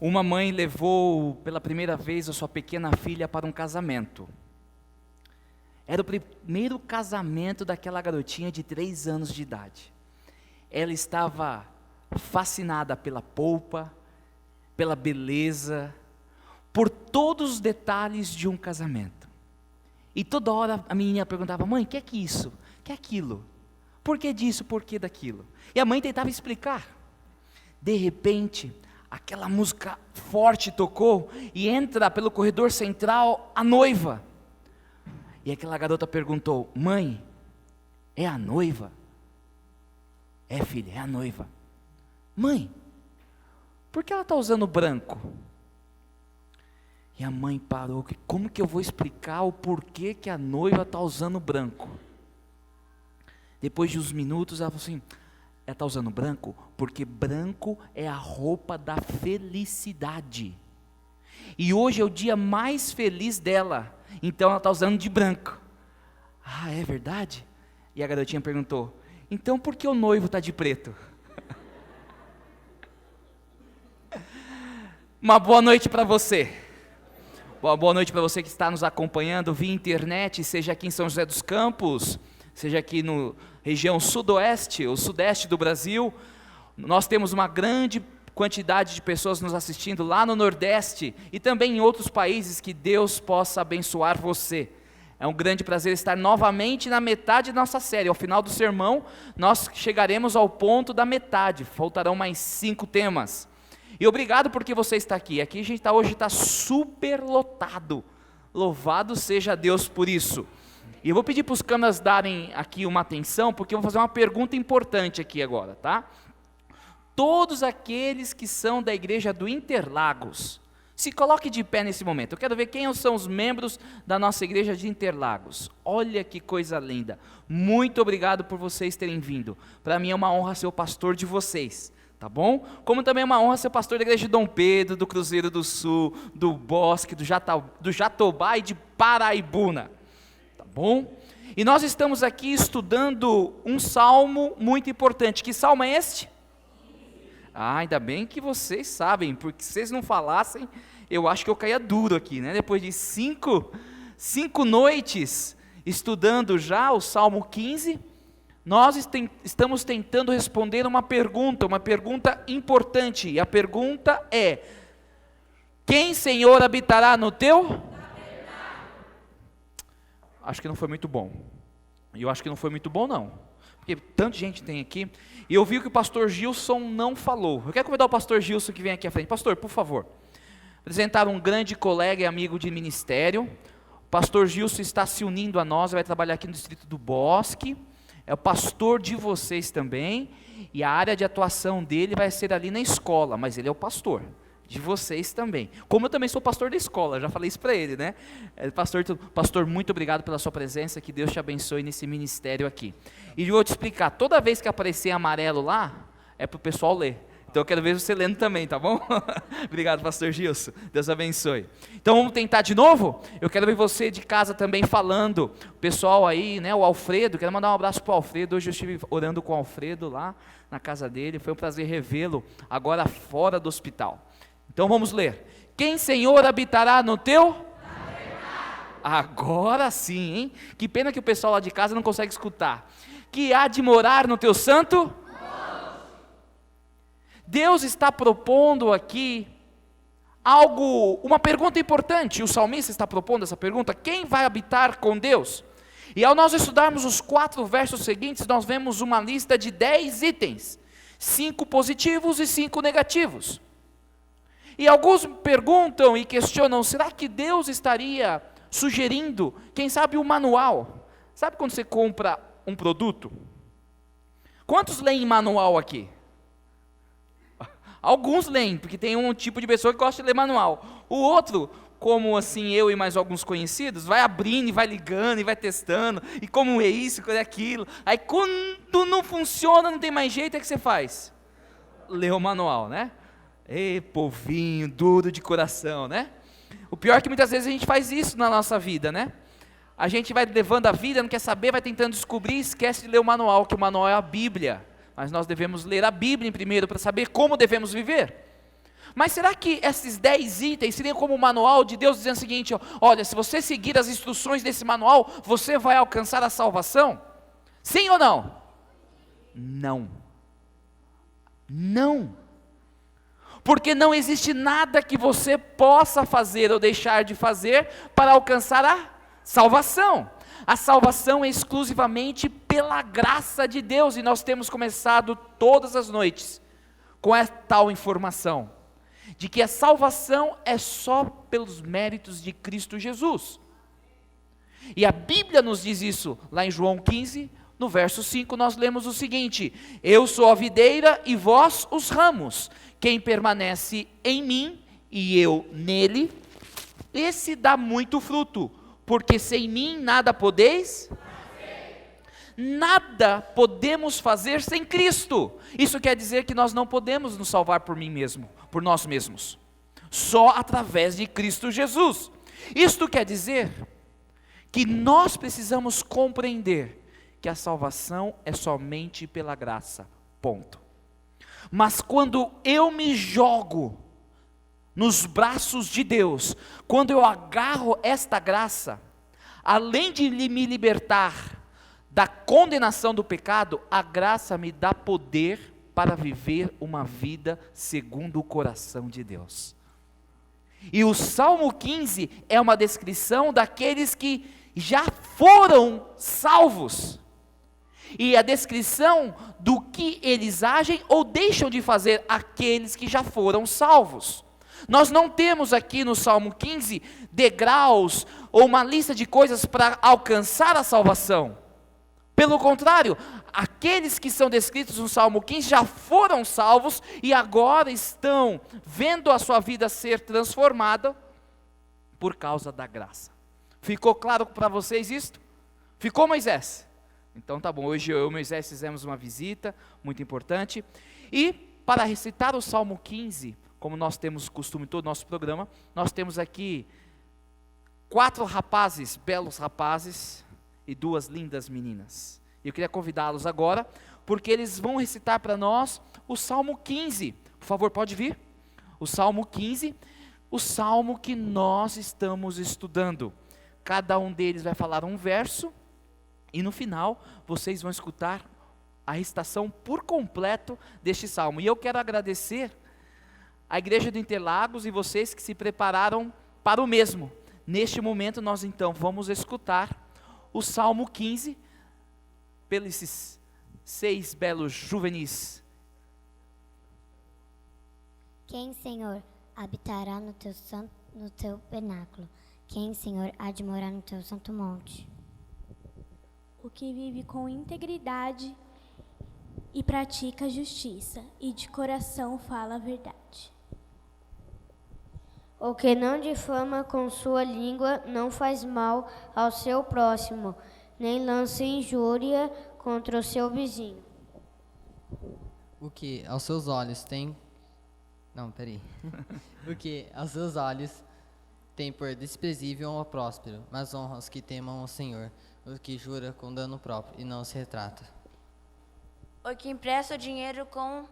Uma mãe levou pela primeira vez a sua pequena filha para um casamento. Era o primeiro casamento daquela garotinha de 3 anos de idade. Ela estava fascinada pela polpa, pela beleza, por todos os detalhes de um casamento. E toda hora a menina perguntava: mãe, que é que isso? Que é aquilo? Por que disso? Por que daquilo? E a mãe tentava explicar. De repente, aquela música forte tocou e entra pelo corredor central a noiva. E aquela garota perguntou: mãe, é a noiva? É, filha, é a noiva. Mãe, por que ela está usando branco? E a mãe parou: como que eu vou explicar o porquê que a noiva está usando branco? Depois de uns minutos ela falou assim: ela está usando branco porque branco é a roupa da felicidade. E hoje é o dia mais feliz dela, então ela está usando de branco. Ah, é verdade? E a garotinha perguntou: então por que o noivo está de preto? Uma boa noite para você. Boa noite para você que está nos acompanhando via internet, seja aqui em São José dos Campos, seja aqui na região sudoeste ou sudeste do Brasil. Nós temos uma grande quantidade de pessoas nos assistindo lá no Nordeste e também em outros países. Que Deus possa abençoar você. É um grande prazer estar novamente na metade da nossa série. Ao final do sermão, nós chegaremos ao ponto da metade, faltarão mais 5 temas. E obrigado porque você está aqui. Aqui a gente hoje está super lotado. Louvado seja Deus por isso. E eu vou pedir para os câmeras darem aqui uma atenção, porque eu vou fazer uma pergunta importante aqui agora, tá? Todos aqueles que são da igreja do Interlagos, se coloque de pé nesse momento. Eu quero ver quem são os membros da nossa igreja de Interlagos. Olha que coisa linda. Muito obrigado por vocês terem vindo. Para mim é uma honra ser o pastor de vocês. Tá bom? Como também é uma honra ser pastor da igreja de Dom Pedro, do Cruzeiro do Sul, do Bosque, do Jatobá e de Paraibuna. Tá bom? E nós estamos aqui estudando um salmo muito importante. Que salmo é este? Ah, ainda bem que vocês sabem, porque se vocês não falassem, eu acho que eu caía duro aqui, né? Depois de cinco noites estudando já o Salmo 15, nós estamos tentando responder uma pergunta importante. E a pergunta é: quem, Senhor, habitará no teu? Acho que não foi muito bom. E eu acho que não foi muito bom não. Porque tanta gente tem aqui. E eu vi que o pastor Gilson não falou. Eu quero convidar o pastor Gilson que vem aqui à frente. Pastor, por favor. Apresentar um grande colega e amigo de ministério. O pastor Gilson está se unindo a nós, vai trabalhar aqui no distrito do Bosque. É o pastor de vocês também. E a área de atuação dele vai ser ali na escola, mas ele é o pastor de vocês também. Como eu também sou pastor da escola, já falei isso para ele, né? Pastor, muito obrigado pela sua presença, que Deus te abençoe nesse ministério aqui. E eu vou te explicar, toda vez que aparecer amarelo lá, é para o pessoal ler. Então eu quero ver você lendo também, tá bom? Obrigado, pastor Gilson, Deus abençoe. Então vamos tentar de novo? Eu quero ver você de casa também falando, o pessoal aí, né, o Alfredo, quero mandar um abraço para o Alfredo. Hoje eu estive orando com o Alfredo lá na casa dele, foi um prazer revê-lo agora fora do hospital. Então vamos ler. Quem, Senhor, habitará no teu? Agora sim, hein? Que pena que o pessoal lá de casa não consegue escutar. Que há de morar no teu santo? Deus está propondo aqui uma pergunta importante. O salmista está propondo essa pergunta: quem vai habitar com Deus? E ao nós estudarmos os 4 versos seguintes, nós vemos uma lista de 10 itens, 5 positivos e 5 negativos. E alguns perguntam e questionam: será que Deus estaria sugerindo, quem sabe, um manual? Sabe quando você compra um produto? Quantos leem manual aqui? Alguns leem, porque tem um tipo de pessoa que gosta de ler manual. O outro, como assim eu e mais alguns conhecidos, vai abrindo e vai ligando e vai testando, e como é isso, como é aquilo. Aí quando não funciona, não tem mais jeito, é que você faz? Lê o manual, né? Ei, povinho, duro de coração, né? O pior é que muitas vezes a gente faz isso na nossa vida, né? A gente vai levando a vida, não quer saber, vai tentando descobrir, esquece de ler o manual, que o manual é a Bíblia. Mas nós devemos ler a Bíblia primeiro para saber como devemos viver. Mas será que esses 10 itens seriam como o manual de Deus dizendo o seguinte, ó, olha, se você seguir as instruções desse manual, você vai alcançar a salvação? Sim ou não? Não. Não. Porque não existe nada que você possa fazer ou deixar de fazer para alcançar a salvação. A salvação é exclusivamente pela graça de Deus, e nós temos começado todas as noites com essa tal informação, de que a salvação é só pelos méritos de Cristo Jesus. E a Bíblia nos diz isso, lá em João 15, no verso 5, nós lemos o seguinte: eu sou a videira e vós os ramos, quem permanece em mim e eu nele, esse dá muito fruto, porque sem mim nada podeis, nada podemos fazer sem Cristo. Isso quer dizer que nós não podemos nos salvar por nós mesmos, só através de Cristo Jesus. Isto quer dizer que nós precisamos compreender que a salvação é somente pela graça, ponto. Mas quando eu me jogo nos braços de Deus, quando eu agarro esta graça, além de me libertar da condenação do pecado, a graça me dá poder para viver uma vida segundo o coração de Deus. E o Salmo 15 é uma descrição daqueles que já foram salvos, e a descrição do que eles agem ou deixam de fazer aqueles que já foram salvos. Nós não temos aqui no Salmo 15 degraus ou uma lista de coisas para alcançar a salvação. Pelo contrário, aqueles que são descritos no Salmo 15 já foram salvos e agora estão vendo a sua vida ser transformada por causa da graça. Ficou claro para vocês isto? Ficou, Moisés? Então tá bom, hoje eu e o Moisés fizemos uma visita muito importante. E para recitar o Salmo 15, como nós temos costume em todo o nosso programa, nós temos aqui 4 rapazes, belos rapazes, e 2 lindas meninas. Eu queria convidá-los agora, porque eles vão recitar para nós o Salmo 15. Por favor, pode vir? O Salmo 15, o Salmo que nós estamos estudando. Cada um deles vai falar um verso, e no final, vocês vão escutar a recitação por completo deste Salmo. E eu quero agradecer a Igreja do Interlagos e vocês que se prepararam para o mesmo. Neste momento, nós então vamos escutar o Salmo 15, pelos 6 belos juvenis. Quem, Senhor, habitará no teu penáculo? Quem, Senhor, há de morar no teu santo monte? O que vive com integridade e pratica a justiça, e de coração fala a verdade. O que não difama com sua língua, não faz mal ao seu próximo, nem lança injúria contra o seu vizinho. O que aos seus olhos tem... Não, peraí. O que aos seus olhos tem por desprezível ou próspero, mas honra os que temam o Senhor, o que jura com dano próprio e não se retrata. O que empresta dinheiro com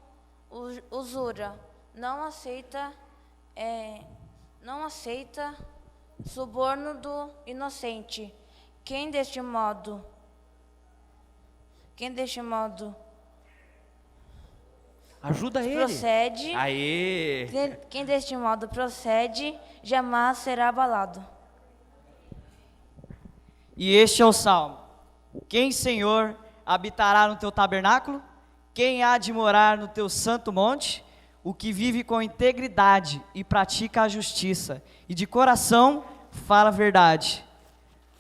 usura, não aceita suborno do inocente. Quem deste modo ajuda ele. Procede. Aê! Quem deste modo procede, jamais será abalado. E este é o Salmo. Quem, Senhor, habitará no teu tabernáculo? Quem há de morar no teu santo monte? O que vive com integridade e pratica a justiça, e de coração fala a verdade.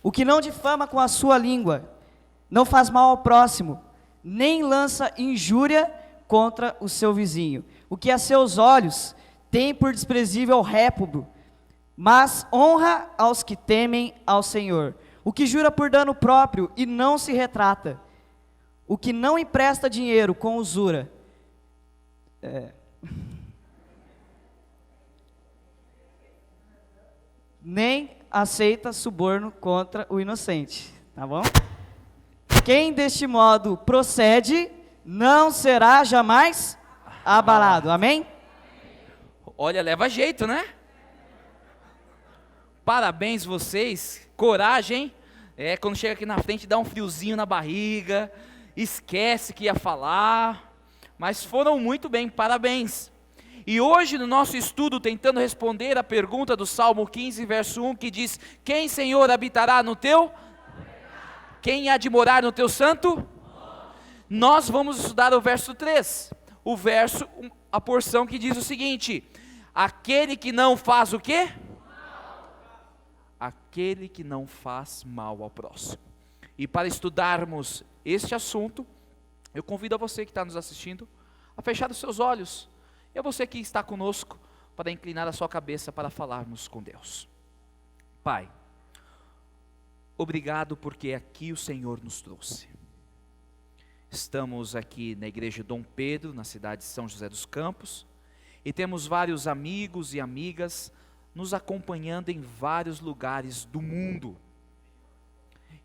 O que não difama com a sua língua, não faz mal ao próximo, nem lança injúria contra o seu vizinho. O que a seus olhos tem por desprezível réprobo, mas honra aos que temem ao Senhor. O que jura por dano próprio e não se retrata. O que não empresta dinheiro com usura. Nem aceita suborno contra o inocente. Tá bom? Quem deste modo procede, não será jamais abalado. Amém? Olha, leva jeito, né? Parabéns vocês, coragem, hein? Quando chega aqui na frente dá um friozinho na barriga, esquece que ia falar, mas foram muito bem, parabéns. E hoje no nosso estudo, tentando responder a pergunta do Salmo 15, verso 1, que diz: quem, Senhor, habitará no teu? Quem há de morar no teu santo? Nós vamos estudar o verso 3, a porção que diz o seguinte: aquele que não faz o quê? Aquele que não faz mal ao próximo. E para estudarmos este assunto, eu convido a você que está nos assistindo a fechar os seus olhos, e a você que está conosco, para inclinar a sua cabeça para falarmos com Deus. Pai, obrigado porque aqui o Senhor nos trouxe. Estamos aqui na igreja Dom Pedro, na cidade de São José dos Campos, e temos vários amigos e amigas nos acompanhando em vários lugares do mundo.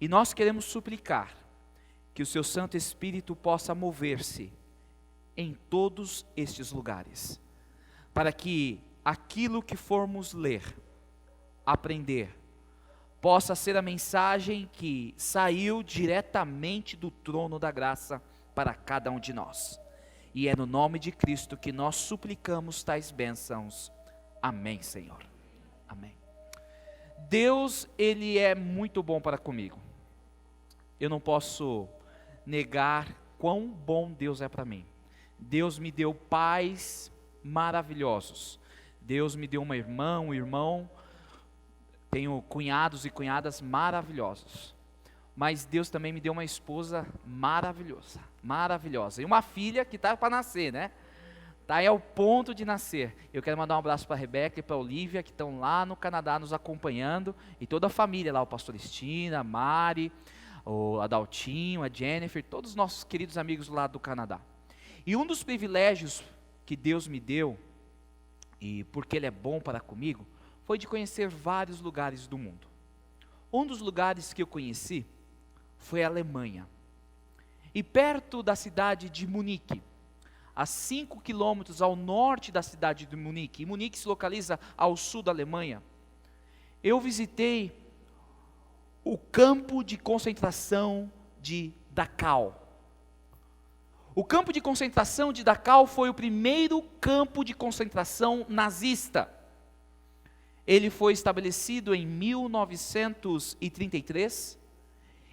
E nós queremos suplicar que o seu Santo Espírito possa mover-se em todos estes lugares, para que aquilo que formos ler, aprender, possa ser a mensagem que saiu diretamente do trono da graça para cada um de nós. E é no nome de Cristo que nós suplicamos tais bênçãos. Amém, Senhor. Amém. Deus, Ele é muito bom para comigo. Eu não posso negar quão bom Deus é para mim. Deus me deu pais maravilhosos. Deus me deu uma irmã, um irmão. Tenho cunhados e cunhadas maravilhosos. Mas Deus também me deu uma esposa maravilhosa. Maravilhosa. E uma filha que está para nascer, né? Está aí ao ponto de nascer. Eu quero mandar um abraço para a Rebeca e para a Olivia, que estão lá no Canadá nos acompanhando. E toda a família lá, o pastor Estina, a Mari, o Adaltinho, a Jennifer, todos os nossos queridos amigos lá do Canadá. E um dos privilégios que Deus me deu, e porque Ele é bom para comigo, foi de conhecer vários lugares do mundo. Um dos lugares que eu conheci foi a Alemanha. E perto da cidade de Munique, a 5 quilômetros ao norte da cidade de Munique, e Munique se localiza ao sul da Alemanha, eu visitei o campo de concentração de Dachau. O campo de concentração de Dachau foi o primeiro campo de concentração nazista. Ele foi estabelecido em 1933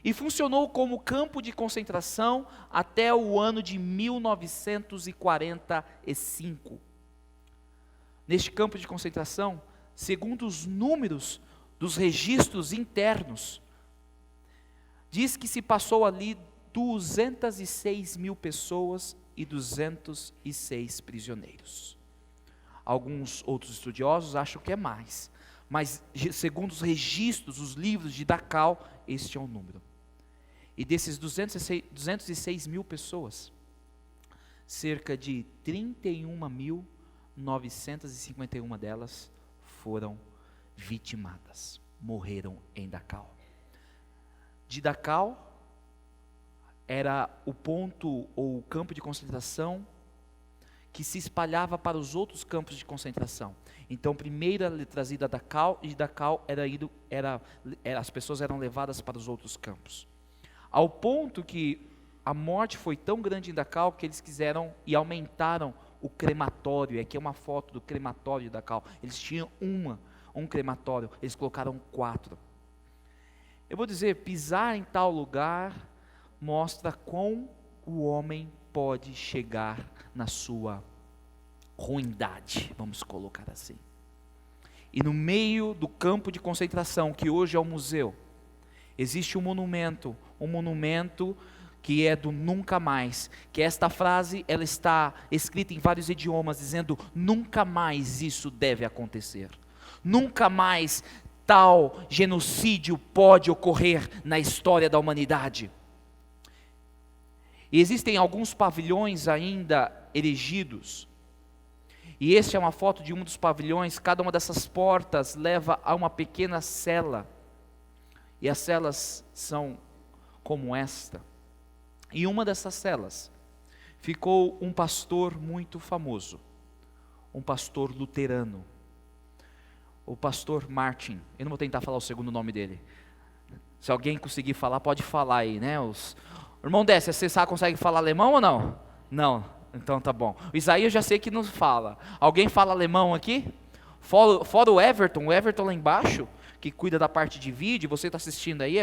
e funcionou como campo de concentração até o ano de 1945. Neste campo de concentração, segundo os números dos registros internos, diz que se passou ali 206 mil pessoas e 206 prisioneiros. Alguns outros estudiosos acham que é mais, mas segundo os registros, os livros de Dachau, este é o número. E desses 206 mil pessoas, cerca de 31.951 delas foram vitimadas, morreram em Dachau. De Dachau era o ponto ou o campo de concentração que se espalhava para os outros campos de concentração. Então, primeiro era trazida a Dachau, e de Dachau as pessoas eram levadas para os outros campos. Ao ponto que a morte foi tão grande em Dachau que eles quiseram e aumentaram o crematório. E aqui é uma foto do crematório de Dachau. Eles tinham um crematório, eles colocaram 4. Eu vou dizer, pisar em tal lugar mostra quão o homem pode chegar na sua ruindade, vamos colocar assim. E no meio do campo de concentração, que hoje é um museu, existe um monumento que é do nunca mais, que esta frase, ela está escrita em vários idiomas, dizendo, nunca mais isso deve acontecer, nunca mais tal genocídio pode ocorrer na história da humanidade. E existem alguns pavilhões ainda erigidos, e esta é uma foto de um dos pavilhões. Cada uma dessas portas leva a uma pequena cela, e as celas são como esta. Em uma dessas celas ficou um pastor muito famoso, um pastor luterano, o pastor Martin. Eu não vou tentar falar o segundo nome dele. Se alguém conseguir falar, pode falar aí, né? Irmão Décia, você consegue falar alemão ou não? Não, então tá bom. O Isaías eu já sei que não fala. Alguém fala alemão aqui? Fora o Everton lá embaixo, que cuida da parte de vídeo, você está assistindo aí,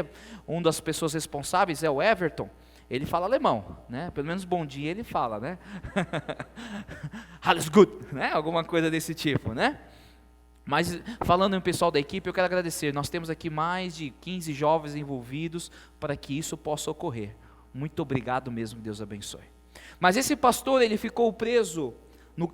uma das pessoas responsáveis é o Everton. Ele fala alemão, né? Pelo menos bom dia ele fala, né? Alles gut, né? Alguma coisa desse tipo, né? Mas falando em pessoal da equipe, eu quero agradecer. Nós temos aqui mais de 15 jovens envolvidos para que isso possa ocorrer. Muito obrigado mesmo, Deus abençoe. Mas esse pastor, ele ficou preso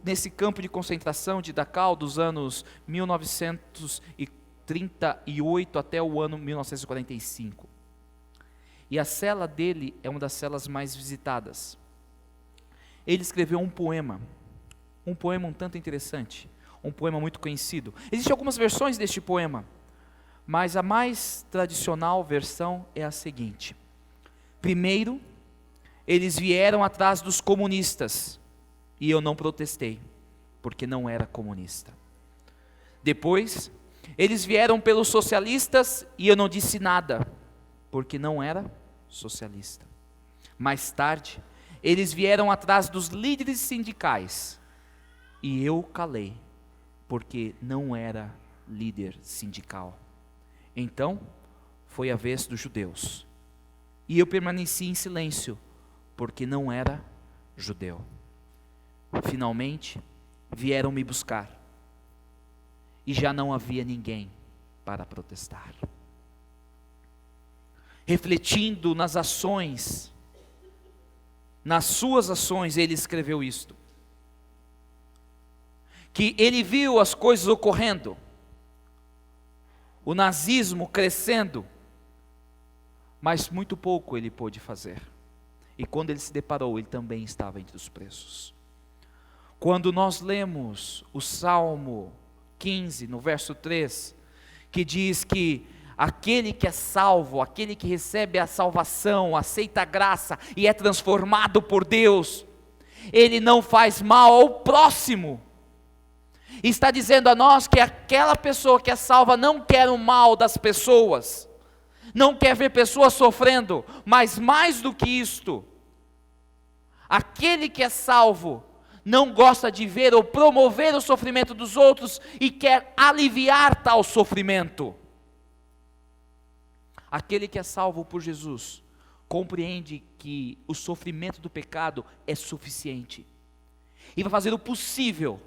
nesse campo de concentração de Dachau dos anos 1938 até o ano 1945. E a cela dele é uma das celas mais visitadas. Ele escreveu um poema um tanto interessante, um poema muito conhecido. Existem algumas versões deste poema, mas a mais tradicional versão é a seguinte: primeiro, eles vieram atrás dos comunistas, e eu não protestei, porque não era comunista. Depois, eles vieram pelos socialistas, e eu não disse nada, porque não era socialista. Mais tarde, eles vieram atrás dos líderes sindicais, e eu calei, porque não era líder sindical. Então, foi a vez dos judeus, e eu permaneci em silêncio, porque não era judeu. Finalmente, vieram me buscar, e já não havia ninguém para protestar. Refletindo nas ações, nas suas ações, ele escreveu isto: que ele viu as coisas ocorrendo, o nazismo crescendo, mas muito pouco ele pôde fazer. E quando ele se deparou, ele também estava entre os presos. Quando nós lemos o Salmo 15, no verso 3, que diz que aquele que é salvo, aquele que recebe a salvação, aceita a graça e é transformado por Deus, ele não faz mal ao próximo. Está dizendo a nós que aquela pessoa que é salva não quer o mal das pessoas, não quer ver pessoas sofrendo, mas mais do que isto, aquele que é salvo não gosta de ver ou promover o sofrimento dos outros e quer aliviar tal sofrimento. Aquele que é salvo por Jesus compreende que o sofrimento do pecado é suficiente e vai fazer o possível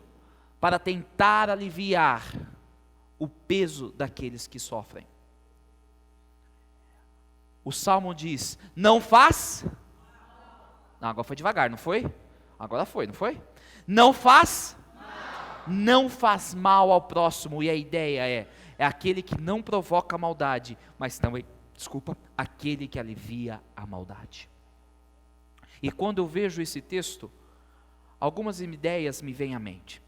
para tentar aliviar o peso daqueles que sofrem. O Salmo diz: não faz. Não, agora foi devagar, não foi? Agora foi, não foi? Não faz. Não faz mal ao próximo. E a ideia é aquele que não provoca maldade, mas também, aquele que alivia a maldade. E quando eu vejo esse texto, algumas ideias me vêm à mente.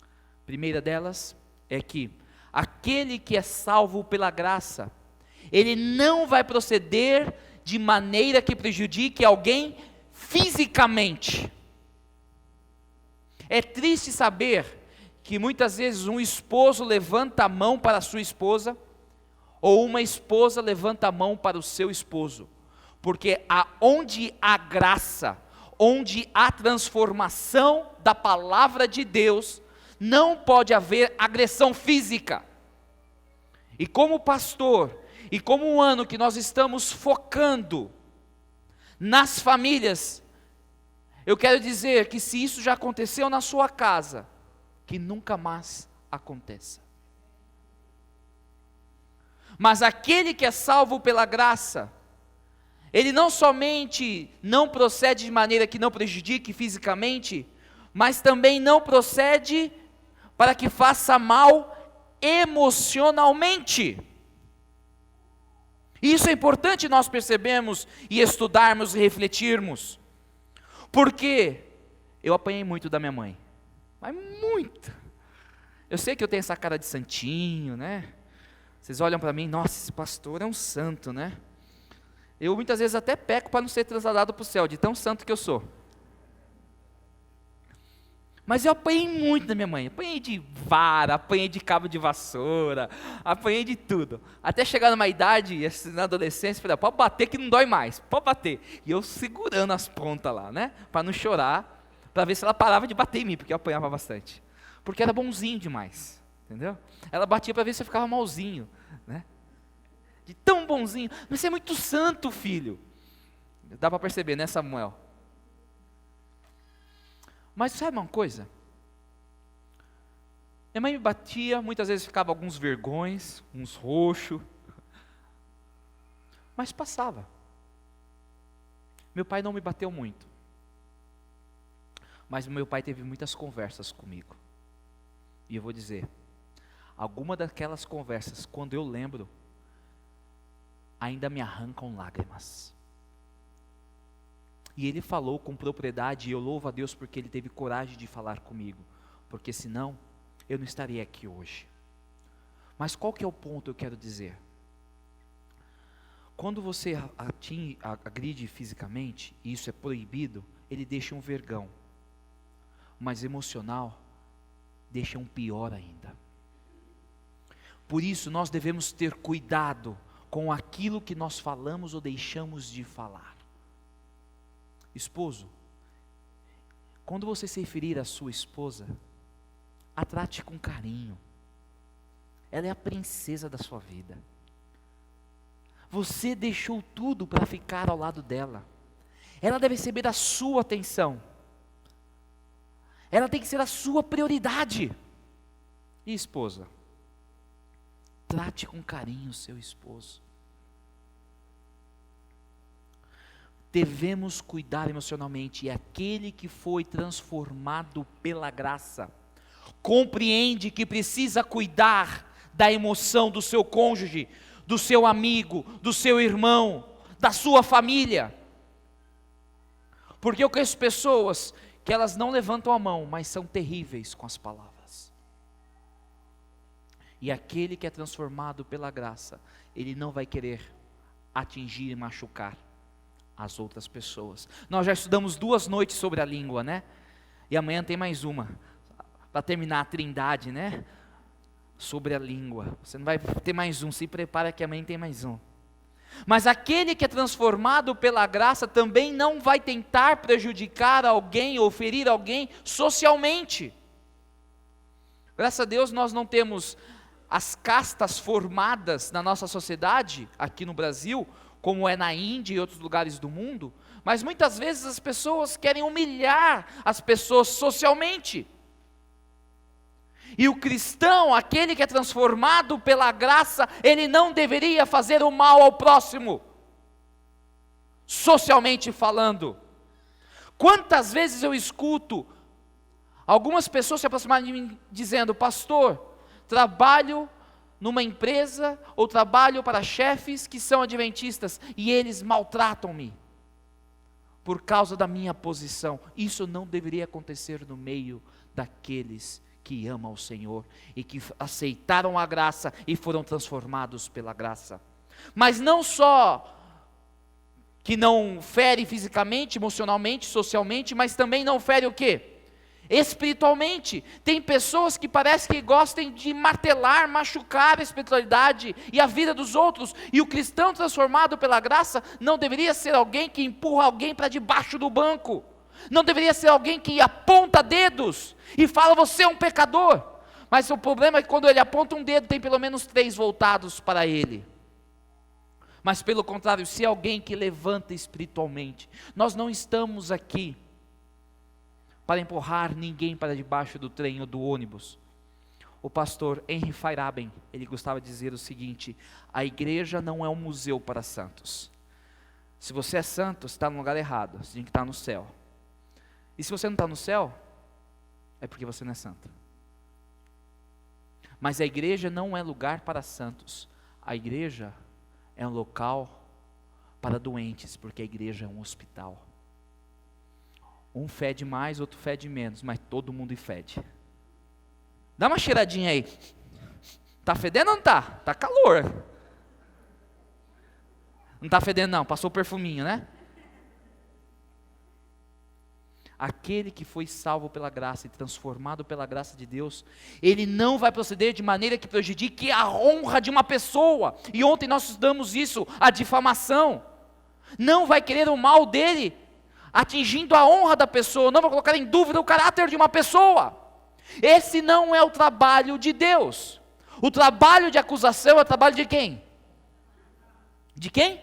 A primeira delas é que aquele que é salvo pela graça, ele não vai proceder de maneira que prejudique alguém fisicamente. É triste saber que muitas vezes um esposo levanta a mão para a sua esposa, ou uma esposa levanta a mão para o seu esposo, porque onde há graça, onde há transformação da palavra de Deus, não pode haver agressão física. E como pastor, e como um ano que nós estamos focando nas famílias, eu quero dizer que se isso já aconteceu na sua casa, que nunca mais aconteça. Mas aquele que é salvo pela graça, ele não somente não procede de maneira que não prejudique fisicamente, mas também não procede para que faça mal emocionalmente. Isso é importante nós percebermos e estudarmos e refletirmos. Porque eu apanhei muito da minha mãe, mas muito. Eu sei que eu tenho essa cara de santinho, né? Vocês olham para mim, nossa, esse pastor é um santo, né? Eu muitas vezes até peco para não ser trasladado para o céu, de tão santo que eu sou. Mas eu apanhei muito da minha mãe. Apanhei de vara, apanhei de cabo de vassoura, apanhei de tudo. Até chegar numa idade, assim, na adolescência, falei, pode bater que não dói mais, pode bater. E eu segurando as pontas lá, né? Para não chorar, para ver se ela parava de bater em mim, porque eu apanhava bastante. Porque era bonzinho demais, entendeu? Ela batia para ver se eu ficava malzinho, né? De tão bonzinho. Mas você é muito santo, filho. Dá para perceber, né, Samuel? Mas sabe uma coisa? Minha mãe me batia, muitas vezes ficava alguns vergões, uns roxos, mas passava. Meu pai não me bateu muito, mas meu pai teve muitas conversas comigo. E eu vou dizer, alguma daquelas conversas, quando eu lembro, ainda me arrancam lágrimas. E ele falou com propriedade, e eu louvo a Deus porque ele teve coragem de falar comigo, porque senão eu não estaria aqui hoje. Mas qual que é o ponto eu quero dizer? Quando você agride fisicamente, e isso é proibido, ele deixa um vergão, mas emocional deixa um pior ainda. Por isso nós devemos ter cuidado com aquilo que nós falamos ou deixamos de falar. Esposo, quando você se referir à sua esposa, a trate com carinho. Ela é a princesa da sua vida. Você deixou tudo para ficar ao lado dela. Ela deve receber a sua atenção. Ela tem que ser a sua prioridade. E esposa, trate com carinho o seu esposo. Devemos cuidar emocionalmente, e aquele que foi transformado pela graça, compreende que precisa cuidar da emoção do seu cônjuge, do seu amigo, do seu irmão, da sua família. Porque eu conheço pessoas que elas não levantam a mão, mas são terríveis com as palavras. E aquele que é transformado pela graça, ele não vai querer atingir e machucar as outras pessoas. Nós já estudamos 2 noites sobre a língua, né? E amanhã tem mais uma, para terminar a trindade, né? Sobre a língua. Você não vai ter mais um, se prepara que amanhã tem mais um. Mas aquele que é transformado pela graça também não vai tentar prejudicar alguém ou ferir alguém socialmente. Graças a Deus nós não temos as castas formadas na nossa sociedade, aqui no Brasil, como é na Índia e outros lugares do mundo, mas muitas vezes as pessoas querem humilhar as pessoas socialmente. E o cristão, aquele que é transformado pela graça, ele não deveria fazer o mal ao próximo, socialmente falando. Quantas vezes eu escuto algumas pessoas se aproximarem de mim dizendo: pastor, trabalho numa empresa ou trabalho para chefes que são adventistas e eles maltratam-me por causa da minha posição. Isso não deveria acontecer no meio daqueles que amam o Senhor e que aceitaram a graça e foram transformados pela graça. Mas não só que não fere fisicamente, emocionalmente, socialmente, mas também não fere o quê? Espiritualmente. Tem pessoas que parece que gostam de martelar, machucar a espiritualidade e a vida dos outros, e o cristão transformado pela graça não deveria ser alguém que empurra alguém para debaixo do banco, não deveria ser alguém que aponta dedos e fala: você é um pecador. Mas o problema é que quando ele aponta um dedo, tem pelo menos 3 voltados para ele. Mas pelo contrário, se é alguém que levanta espiritualmente, nós não estamos aqui para empurrar ninguém para debaixo do trem ou do ônibus. O pastor Henry Feyerabend, ele gostava de dizer o seguinte: a igreja não é um museu para santos. Se você é santo, você está no lugar errado, você tem que estar no céu. E se você não está no céu, é porque você não é santo. Mas a igreja não é lugar para santos. A igreja é um local para doentes, porque a igreja é um hospital. Um fede mais, outro fede menos, mas todo mundo fede. Dá uma cheiradinha aí. Tá fedendo ou não tá? Tá calor. Não tá fedendo não, passou o perfuminho, né? aquele que foi salvo pela graça e transformado pela graça de Deus, ele não vai proceder de maneira que prejudique a honra de uma pessoa. E ontem nós estudamos isso, a difamação. Não vai querer o mal dele, atingindo a honra da pessoa, não vai colocar em dúvida o caráter de uma pessoa. Esse não é o trabalho de Deus. O trabalho de acusação é o trabalho de quem? De quem?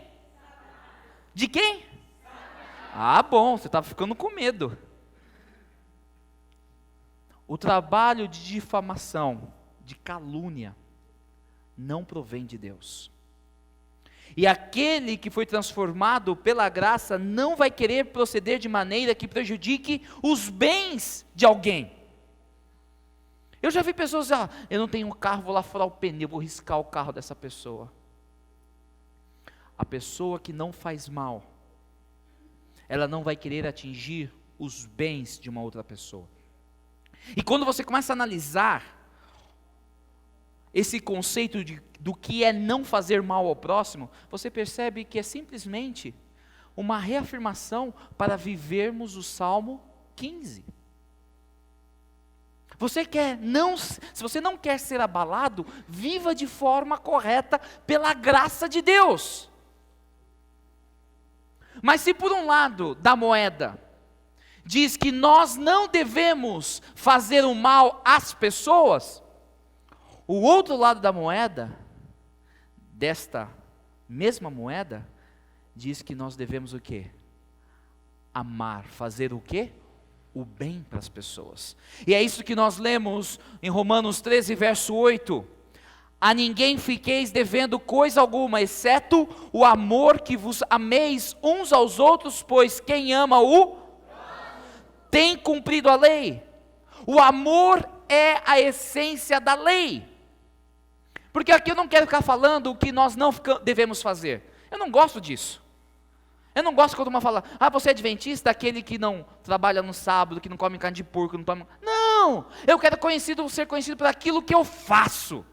De quem? Ah, bom, você estava ficando com medo. O trabalho de difamação, de calúnia, não provém de Deus. E aquele que foi transformado pela graça não vai querer proceder de maneira que prejudique os bens de alguém. Eu já vi pessoas dizer, eu não tenho um carro, vou lá furar o pneu, vou riscar o carro dessa pessoa. A pessoa que não faz mal, ela não vai querer atingir os bens de uma outra pessoa. E quando você começa a analisar esse conceito do que é não fazer mal ao próximo, você percebe que é simplesmente uma reafirmação para vivermos o Salmo 15. Se você não quer ser abalado, viva de forma correta pela graça de Deus. Mas se por um lado da moeda diz que nós não devemos fazer o mal às pessoas, o outro lado da moeda, desta mesma moeda, diz que nós devemos o quê? Amar, fazer o quê? O bem para as pessoas. E é isso que nós lemos em Romanos 13, verso 8. A ninguém fiqueis devendo coisa alguma, exceto o amor que vos ameis uns aos outros, pois quem ama tem cumprido a lei. O amor é a essência da lei. Porque aqui eu não quero ficar falando o que nós não devemos fazer. Eu não gosto disso. Eu não gosto quando uma fala, você é adventista, aquele que não trabalha no sábado, que não come carne de porco, não toma... Não! Eu quero ser conhecido por aquilo que eu faço.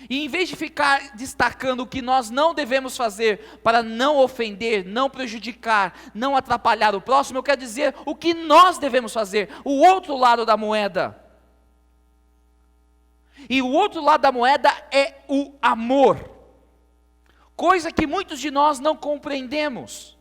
E em vez de ficar destacando o que nós não devemos fazer para não ofender, não prejudicar, não atrapalhar o próximo, eu quero dizer o que nós devemos fazer, o outro lado da moeda. E o outro lado da moeda é o amor, coisa que muitos de nós não compreendemos.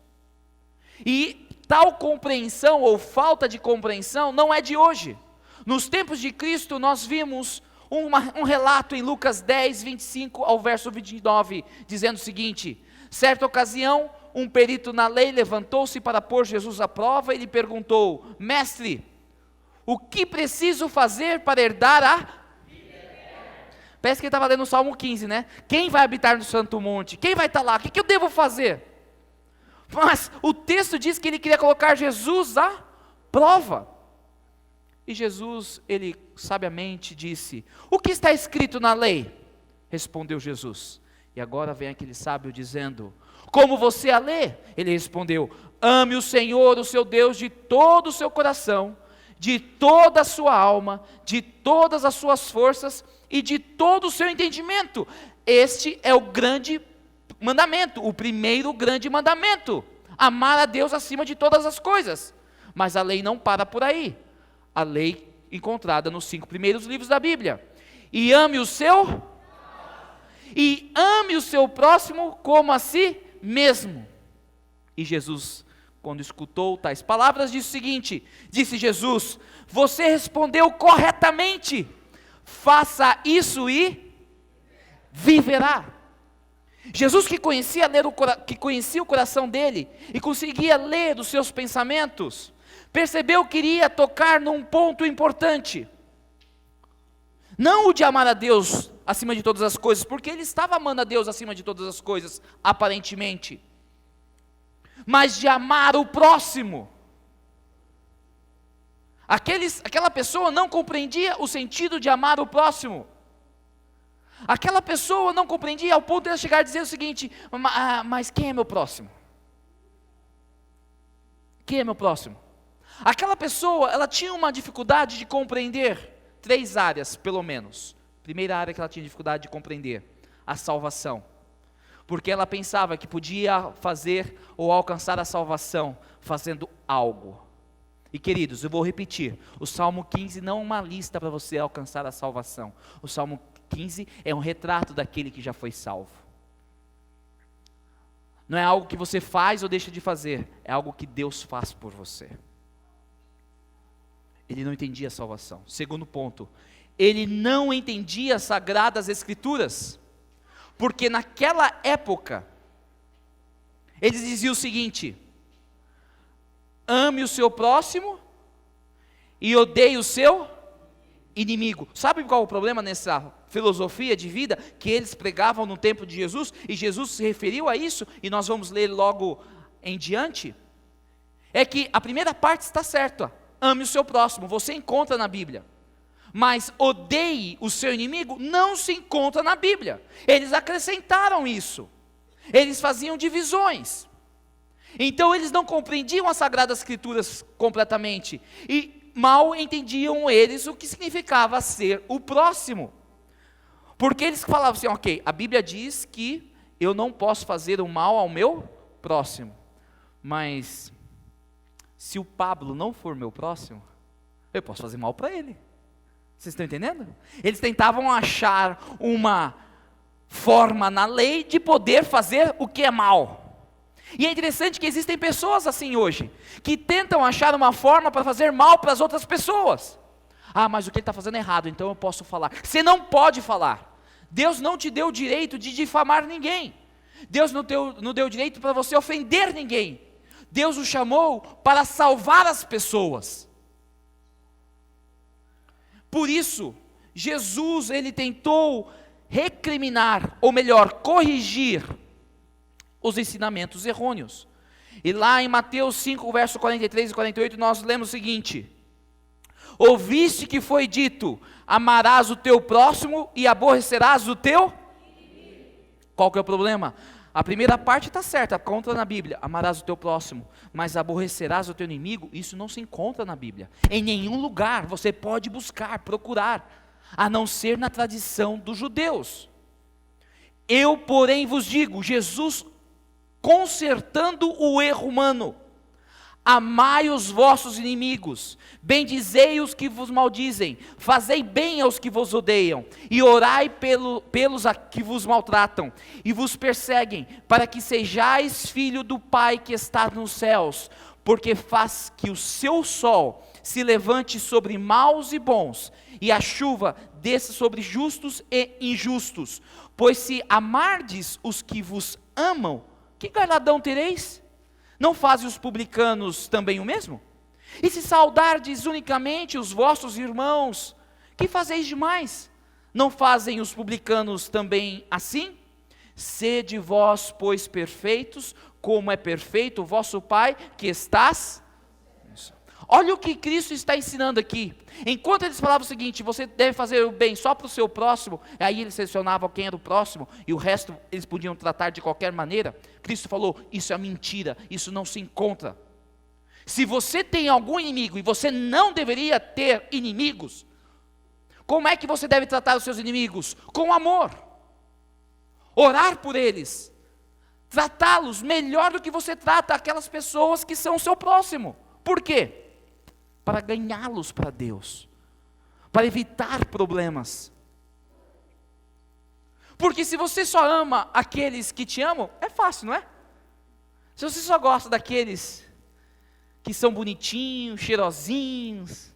E tal compreensão ou falta de compreensão não é de hoje. Nos tempos de Cristo nós vimos um relato em Lucas 10, 25 ao verso 29, dizendo o seguinte: certa ocasião, um perito na lei levantou-se para pôr Jesus à prova e lhe perguntou: mestre, o que preciso fazer para herdar a... Parece que ele estava lendo o Salmo 15, né? Quem vai habitar no santo monte? Quem vai estar lá? O que eu devo fazer? Mas o texto diz que ele queria colocar Jesus à prova. E Jesus, ele sabiamente disse: o que está escrito na lei? Respondeu Jesus. E agora vem aquele sábio dizendo: como você a lê? Ele respondeu: ame o Senhor, o seu Deus, de todo o seu coração, de toda a sua alma, de todas as suas forças e de todo o seu entendimento. Este é o grande mandamento, o primeiro grande mandamento: amar a Deus acima de todas as coisas. Mas a lei não para por aí. A lei encontrada nos 5 primeiros livros da Bíblia. E ame o seu próximo como a si mesmo. E Jesus, quando escutou tais palavras, disse o seguinte: disse Jesus, você respondeu corretamente, faça isso e viverá. Jesus, que conhecia o coração dele e conseguia ler os seus pensamentos, percebeu que iria tocar num ponto importante. Não o de amar a Deus acima de todas as coisas, porque ele estava amando a Deus acima de todas as coisas, aparentemente. Mas de amar o próximo. Aquela pessoa não compreendia o sentido de amar o próximo. Aquela pessoa não compreendia ao ponto de ela chegar a dizer o seguinte: mas quem é meu próximo? Quem é meu próximo? Aquela pessoa, ela tinha uma dificuldade de compreender 3 áreas, pelo menos. Primeira área que ela tinha dificuldade de compreender: a salvação. Porque ela pensava que podia fazer ou alcançar a salvação fazendo algo. E queridos, eu vou repetir, o Salmo 15 não é uma lista para você alcançar a salvação. O Salmo 15 é um retrato daquele que já foi salvo. Não é algo que você faz ou deixa de fazer, é algo que Deus faz por você. Ele não entendia a salvação. Segundo ponto, ele não entendia as sagradas escrituras, porque naquela época, eles diziam o seguinte: ame o seu próximo e odeie o seu inimigo. Sabe qual é o problema nessa filosofia de vida que eles pregavam no tempo de Jesus? E Jesus se referiu a isso, e nós vamos ler logo em diante. É que a primeira parte está certa: ame o seu próximo, você encontra na Bíblia. Mas odeie o seu inimigo não se encontra na Bíblia. Eles acrescentaram isso. Eles faziam divisões. Então eles não compreendiam as Sagradas Escrituras completamente. E mal entendiam eles o que significava ser o próximo. Porque eles falavam assim, ok, a Bíblia diz que eu não posso fazer o mal ao meu próximo. Mas se o Pablo não for meu próximo, eu posso fazer mal para ele. Vocês estão entendendo? Eles tentavam achar uma forma na lei de poder fazer o que é mal. E é interessante que existem pessoas assim hoje, que tentam achar uma forma para fazer mal para as outras pessoas. Ah, mas o que ele está fazendo é errado, então eu posso falar. Você não pode falar. Deus não te deu o direito de difamar ninguém. Deus não deu o direito para você ofender ninguém. Deus o chamou para salvar as pessoas. Por isso, Jesus, ele tentou recriminar, ou melhor, corrigir os ensinamentos errôneos. E lá em Mateus 5, verso 43 e 48, nós lemos o seguinte: ouviste que foi dito, amarás o teu próximo e aborrecerás o teu inimigo. Qual que é o problema? A primeira parte está certa, conta na Bíblia, amarás o teu próximo, mas aborrecerás o teu inimigo, isso não se encontra na Bíblia. Em nenhum lugar você pode buscar, procurar, a não ser na tradição dos judeus. Eu, porém, vos digo, Jesus consertando o erro humano: amai os vossos inimigos, bendizei os que vos maldizem, fazei bem aos que vos odeiam, e orai pelos que vos maltratam e vos perseguem, para que sejais filho do Pai que está nos céus, porque faz que o seu sol se levante sobre maus e bons, e a chuva desça sobre justos e injustos. Pois se amardes os que vos amam, que galardão tereis? Não fazem os publicanos também o mesmo? E se saudardes unicamente os vossos irmãos, que fazeis demais? Não fazem os publicanos também assim? Sede vós, pois, perfeitos, como é perfeito o vosso Pai que estás. Olha o que Cristo está ensinando aqui. Enquanto eles falavam o seguinte: você deve fazer o bem só para o seu próximo, aí eles selecionavam quem era o próximo, e o resto eles podiam tratar de qualquer maneira. Cristo falou: isso é mentira, isso não se encontra. Se você tem algum inimigo, e você não deveria ter inimigos, como é que você deve tratar os seus inimigos? Com amor, orar por eles, tratá-los melhor do que você trata aquelas pessoas que são o seu próximo. Por quê? Para ganhá-los para Deus, para evitar problemas. Porque se você só ama aqueles que te amam, é fácil, não é? Se você só gosta daqueles que são bonitinhos, cheirosinhos,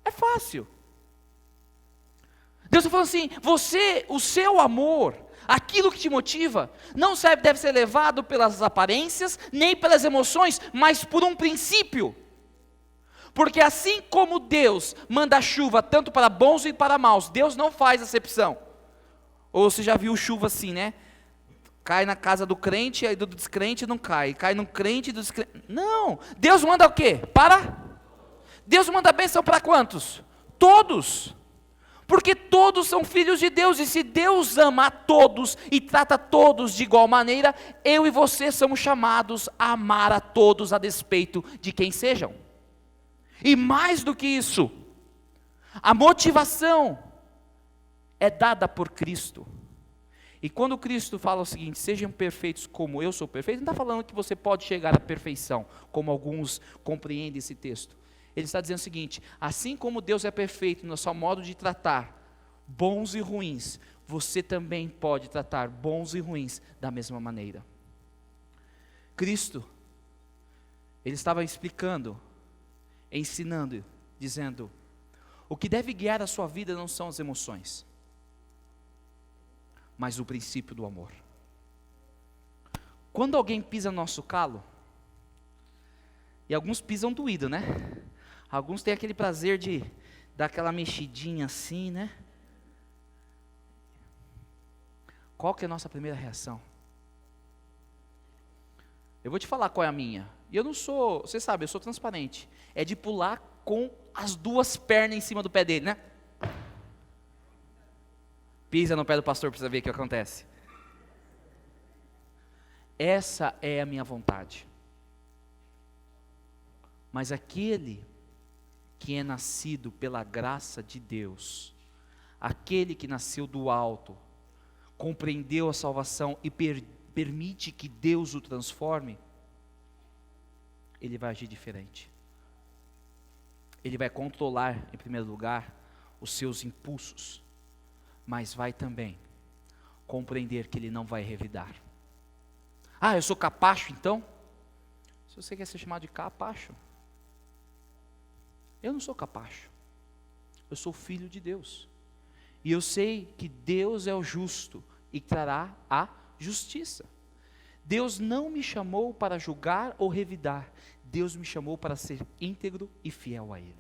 é fácil. Deus está falando assim: o seu amor, aquilo que te motiva, não deve ser levado pelas aparências, nem pelas emoções, mas por um princípio. Porque assim como Deus manda chuva tanto para bons e para maus, Deus não faz acepção. Ou você já viu chuva assim, né? Cai na casa do crente, aí do descrente não cai. Cai no crente e do descrente. Não! Deus manda o quê? Deus manda bênção para quantos? Todos. Porque todos são filhos de Deus. E se Deus ama a todos e trata todos de igual maneira, eu e você somos chamados a amar a todos a despeito de quem sejam. E mais do que isso, a motivação é dada por Cristo. E quando Cristo fala o seguinte, sejam perfeitos como eu sou perfeito, não está falando que você pode chegar à perfeição, como alguns compreendem esse texto. Ele está dizendo o seguinte, assim como Deus é perfeito no seu modo de tratar bons e ruins, você também pode tratar bons e ruins da mesma maneira. Cristo, Ele estava explicando, ensinando, dizendo, o que deve guiar a sua vida não são as emoções, mas o princípio do amor. Quando alguém pisa no nosso calo, e alguns pisam doído, né? Alguns têm aquele prazer de dar aquela mexidinha assim, né? Qual que é a nossa primeira reação? Eu vou te falar qual é a minha. E eu não sou, você sabe, eu sou transparente. É de pular com as duas pernas em cima do pé dele, né? Pisa no pé do pastor para você ver o que acontece. Essa é a minha vontade. Mas aquele que é nascido pela graça de Deus, aquele que nasceu do alto, compreendeu a salvação e permite que Deus o transforme, ele vai agir diferente. Ele vai controlar, em primeiro lugar, os seus impulsos, mas vai também compreender que ele não vai revidar. Ah, eu sou capacho então? Se você quer ser chamado de capacho, eu não sou capacho, eu sou filho de Deus, e eu sei que Deus é o justo e trará a justiça. Deus não me chamou para julgar ou revidar, Deus me chamou para ser íntegro e fiel a Ele.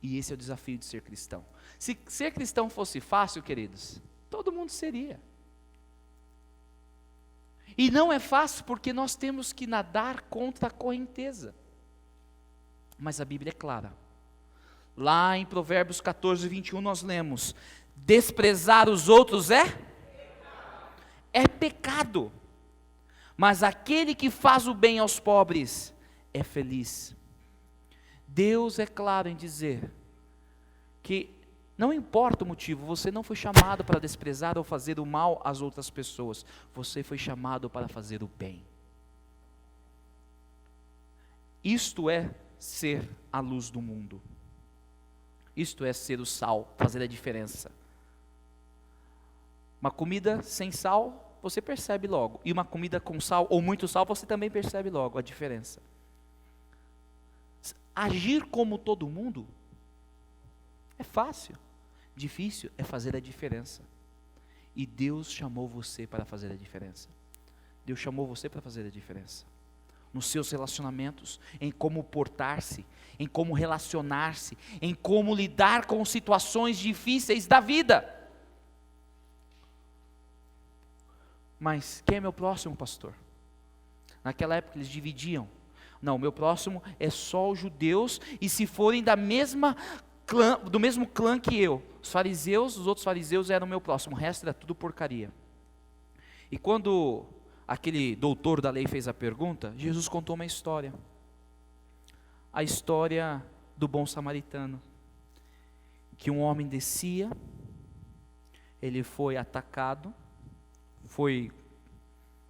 E esse é o desafio de ser cristão. Se ser cristão fosse fácil, queridos, todo mundo seria. E não é fácil porque nós temos que nadar contra a correnteza. Mas a Bíblia é clara. Lá em Provérbios 14, 21 nós lemos, desprezar os outros é pecado, mas aquele que faz o bem aos pobres é feliz. Deus é claro em dizer que não importa o motivo, você não foi chamado para desprezar ou fazer o mal às outras pessoas, você foi chamado para fazer o bem. Isto é ser a luz do mundo. Isto é ser o sal, fazer a diferença. Uma comida sem sal, você percebe logo. E uma comida com sal ou muito sal, você também percebe logo a diferença. Agir como todo mundo é fácil. Difícil é fazer a diferença. E Deus chamou você para fazer a diferença. Deus chamou você para fazer a diferença. Nos seus relacionamentos, em como portar-se, em como relacionar-se, em como lidar com situações difíceis da vida. Mas quem é meu próximo, pastor? Naquela época eles dividiam. Não, meu próximo é só os judeus, e se forem do mesmo clã que eu, os outros fariseus eram meu próximo, o resto era tudo porcaria. E quando aquele doutor da lei fez a pergunta, Jesus contou uma história. A história do bom samaritano. Que um homem descia, ele foi atacado, foi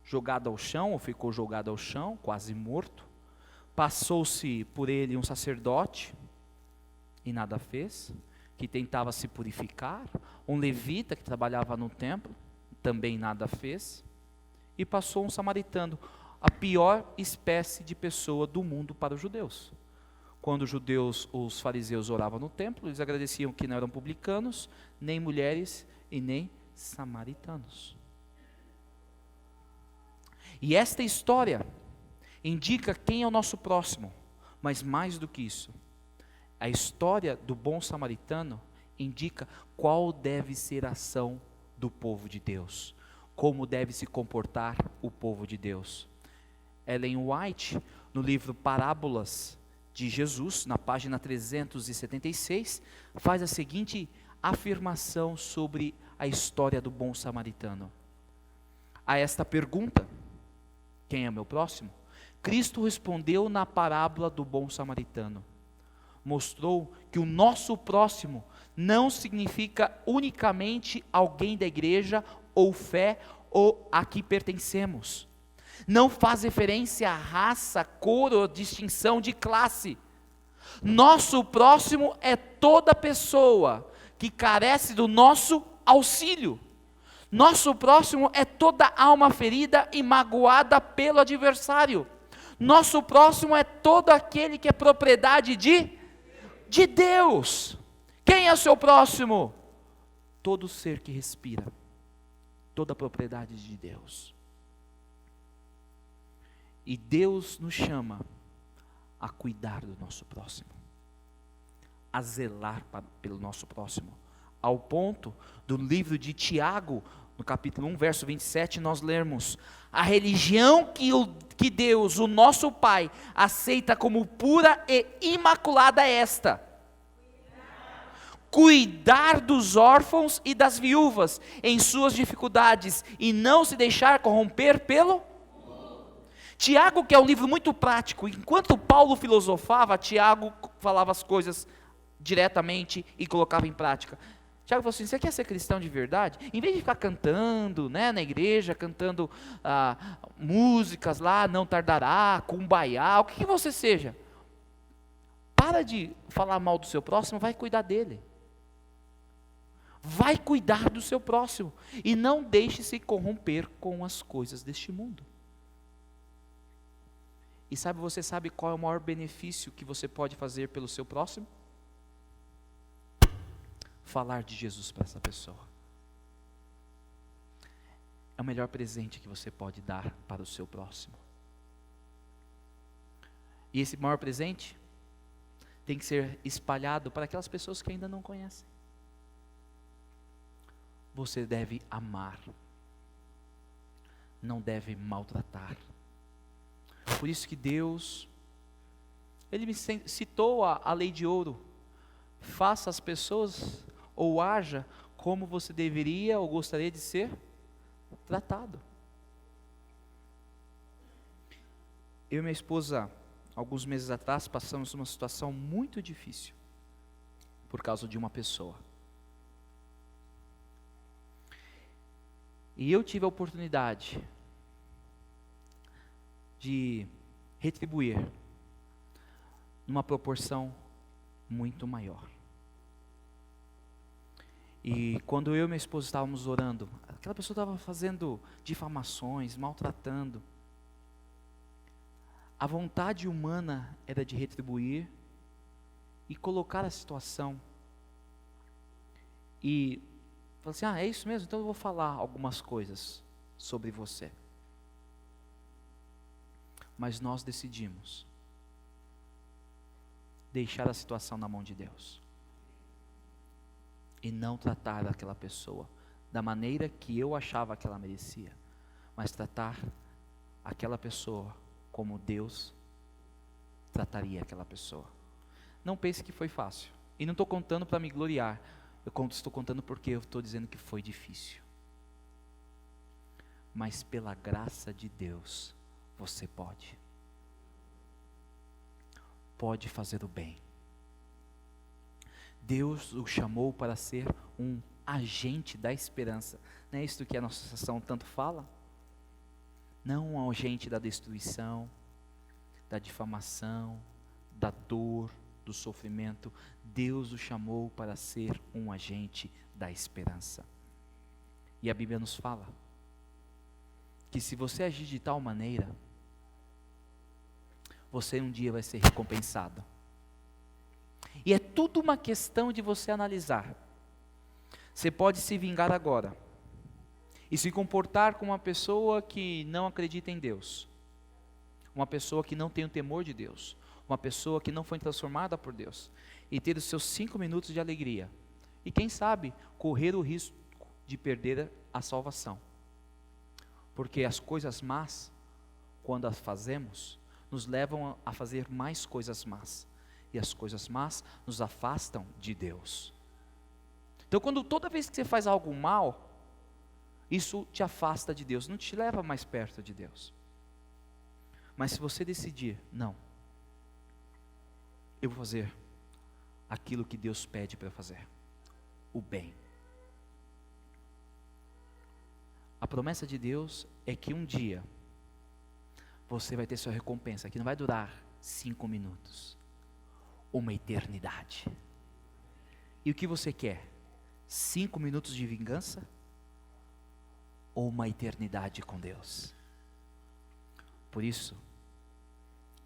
jogado ao chão, ou ficou jogado ao chão, quase morto. Passou-se por ele um sacerdote, e nada fez, que tentava se purificar. Um levita que trabalhava no templo, também nada fez. E passou um samaritano, a pior espécie de pessoa do mundo para os judeus. Quando os fariseus oravam no templo, eles agradeciam que não eram publicanos, nem mulheres e nem samaritanos. E esta história indica quem é o nosso próximo, mas mais do que isso, a história do bom samaritano indica qual deve ser a ação do povo de Deus, como deve se comportar o povo de Deus. Ellen White, no livro Parábolas de Jesus, na página 376, faz a seguinte afirmação sobre a história do bom samaritano. A esta pergunta, quem é meu próximo? Cristo respondeu na parábola do bom samaritano: mostrou que o nosso próximo não significa unicamente alguém da igreja, ou fé, ou a que pertencemos. Não faz referência a raça, cor ou distinção de classe. Nosso próximo é toda pessoa que carece do nosso auxílio. Nosso próximo é toda alma ferida e magoada pelo adversário. Nosso próximo é todo aquele que é propriedade de Deus. Quem é o seu próximo? Todo ser que respira, toda a propriedade de Deus. E Deus nos chama a cuidar do nosso próximo, a zelar pelo nosso próximo, ao ponto do livro de Tiago, no capítulo 1, verso 27, nós lermos: a religião que Deus, o nosso Pai, aceita como pura e imaculada é esta: cuidar dos órfãos e das viúvas em suas dificuldades, e não se deixar corromper pelo... Tiago, que é um livro muito prático, enquanto Paulo filosofava, Tiago falava as coisas diretamente e colocava em prática. Tiago falou assim: você quer ser cristão de verdade? Em vez de ficar cantando, né, na igreja, cantando músicas lá, não tardará, cumbaiá, o que você seja, para de falar mal do seu próximo, vai cuidar dele. Vai cuidar do seu próximo, e não deixe se corromper com as coisas deste mundo. E você sabe qual é o maior benefício que você pode fazer pelo seu próximo? Falar de Jesus para essa pessoa. É o melhor presente que você pode dar para o seu próximo. E esse maior presente tem que ser espalhado para aquelas pessoas que ainda não conhecem. Você deve amar, não deve maltratar. Por isso que Deus, Ele me citou a lei de ouro: faça as pessoas, ou haja como você deveria ou gostaria de ser tratado. Eu e minha esposa, alguns meses atrás, passamos uma situação muito difícil, por causa de uma pessoa. E eu tive a oportunidade de retribuir numa proporção muito maior. E quando eu e minha esposa estávamos orando, aquela pessoa estava fazendo difamações, maltratando. A vontade humana era de retribuir e colocar a situação. E falei assim: é isso mesmo? Então eu vou falar algumas coisas sobre você. Mas nós decidimos deixar a situação na mão de Deus e não tratar aquela pessoa da maneira que eu achava que ela merecia, mas tratar aquela pessoa como Deus trataria aquela pessoa. Não pense que foi fácil, e não estou contando para me gloriar, estou contando porque eu estou dizendo que foi difícil, mas pela graça de Deus você pode fazer o bem. Deus o chamou para ser um agente da esperança. Não é isso que a nossa associação tanto fala? Não um agente da destruição, da difamação, da dor, do sofrimento. Deus o chamou para ser um agente da esperança. E a Bíblia nos fala que se você agir de tal maneira, você um dia vai ser recompensado. E é tudo uma questão de você analisar. Você pode se vingar agora e se comportar como uma pessoa que não acredita em Deus, uma pessoa que não tem o temor de Deus, uma pessoa que não foi transformada por Deus, e ter os seus 5 minutos de alegria, e quem sabe correr o risco de perder a salvação. Porque as coisas más, quando as fazemos, nos levam a fazer mais coisas más, e as coisas más nos afastam de Deus. Então toda vez que você faz algo mal, isso te afasta de Deus, não te leva mais perto de Deus. Mas se você decidir: não, eu vou fazer aquilo que Deus pede para fazer, o bem. A promessa de Deus é que um dia você vai ter sua recompensa, que não vai durar 5 minutos, uma eternidade. E o que você quer? 5 minutos de vingança? Ou uma eternidade com Deus? Por isso,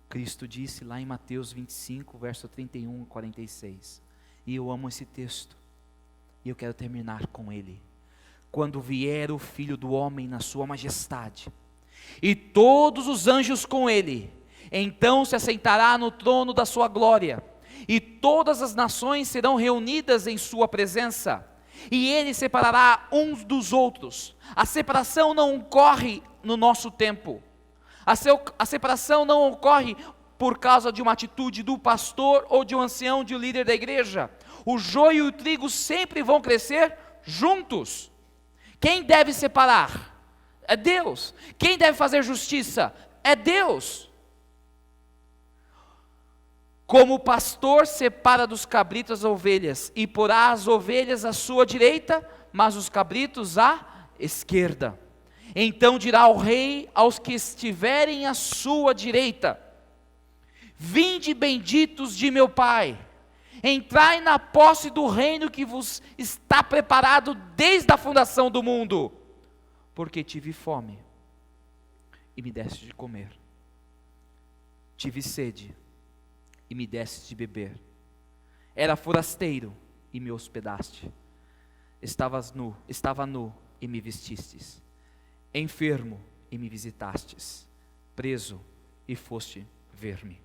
Cristo disse lá em Mateus 25, verso 31 e 46, e eu amo esse texto, e eu quero terminar com ele. Quando vier o Filho do Homem na sua majestade, e todos os anjos com ele, então se assentará no trono da sua glória, e todas as nações serão reunidas em sua presença, e ele separará uns dos outros. A separação não ocorre no nosso tempo, a separação não ocorre por causa de uma atitude do pastor ou de um ancião, de um líder da igreja. O joio e o trigo sempre vão crescer juntos. Quem deve separar? É Deus. Quem deve fazer justiça? É Deus. Como o pastor separa dos cabritos as ovelhas, e porá as ovelhas à sua direita, mas os cabritos à esquerda. Então dirá o rei aos que estiverem à sua direita: vinde benditos de meu Pai, entrai na posse do reino que vos está preparado desde a fundação do mundo. Porque tive fome, e me deste de comer. Tive sede, e me deste de beber. Era forasteiro, e me hospedaste. Estava nu, e me vestistes. Enfermo, e me visitastes. Preso, e foste ver-me.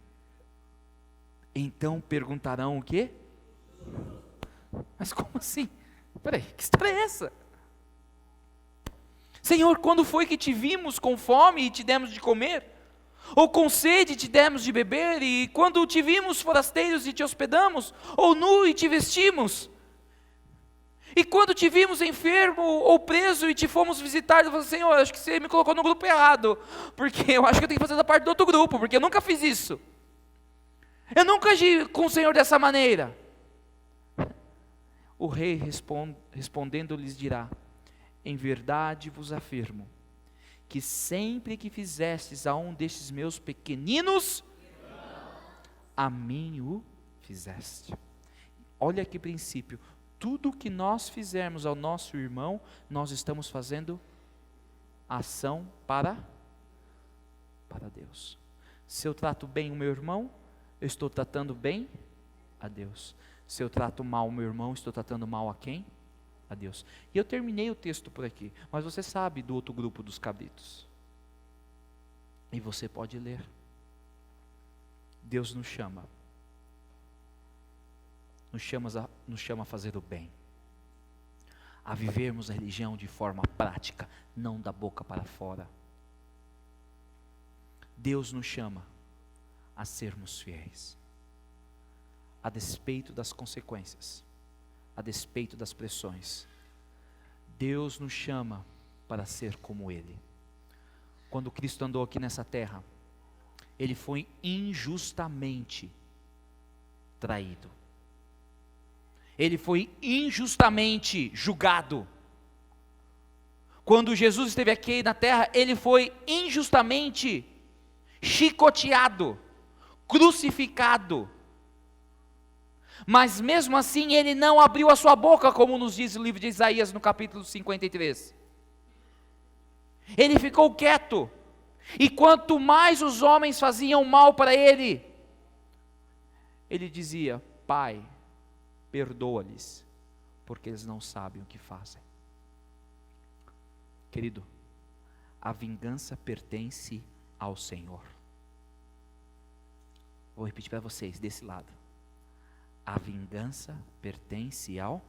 Então perguntarão o quê? Mas como assim? Peraí, que história é essa? Senhor, quando foi que te vimos com fome e te demos de comer? Ou com sede e te demos de beber? E quando te vimos forasteiros e te hospedamos? Ou nu e te vestimos? E quando te vimos enfermo ou preso e te fomos visitar, eu falei: Senhor, acho que você me colocou no grupo errado, porque eu acho que eu tenho que fazer da parte do outro grupo, porque eu nunca fiz isso. Eu nunca agi com o Senhor dessa maneira. O rei respondendo lhes dirá: em verdade vos afirmo, que sempre que fizestes a um destes meus pequeninos, a mim o fizeste. Olha que princípio. Tudo que nós fizermos ao nosso irmão, nós estamos fazendo ação para Deus. Se eu trato bem o meu irmão, eu estou tratando bem a Deus. Se eu trato mal o meu irmão, estou tratando mal a quem? A Deus. E eu terminei o texto por aqui, mas você sabe do outro grupo dos cabritos. E você pode ler. Deus nos chama a fazer o bem, a vivermos a religião de forma prática, não da boca para fora. Deus nos chama a sermos fiéis, a despeito das consequências, a despeito das pressões. Deus nos chama para ser como Ele. Quando Cristo andou aqui nessa terra, Ele foi injustamente traído. Ele foi injustamente julgado. Quando Jesus esteve aqui na terra, Ele foi injustamente chicoteado, crucificado. Mas mesmo assim Ele não abriu a sua boca, como nos diz o livro de Isaías no capítulo 53. Ele ficou quieto. E quanto mais os homens faziam mal para Ele, Ele dizia: Pai, perdoa-lhes, porque eles não sabem o que fazem. Querido, a vingança pertence ao Senhor. Vou repetir para vocês, desse lado. A vingança pertence ao...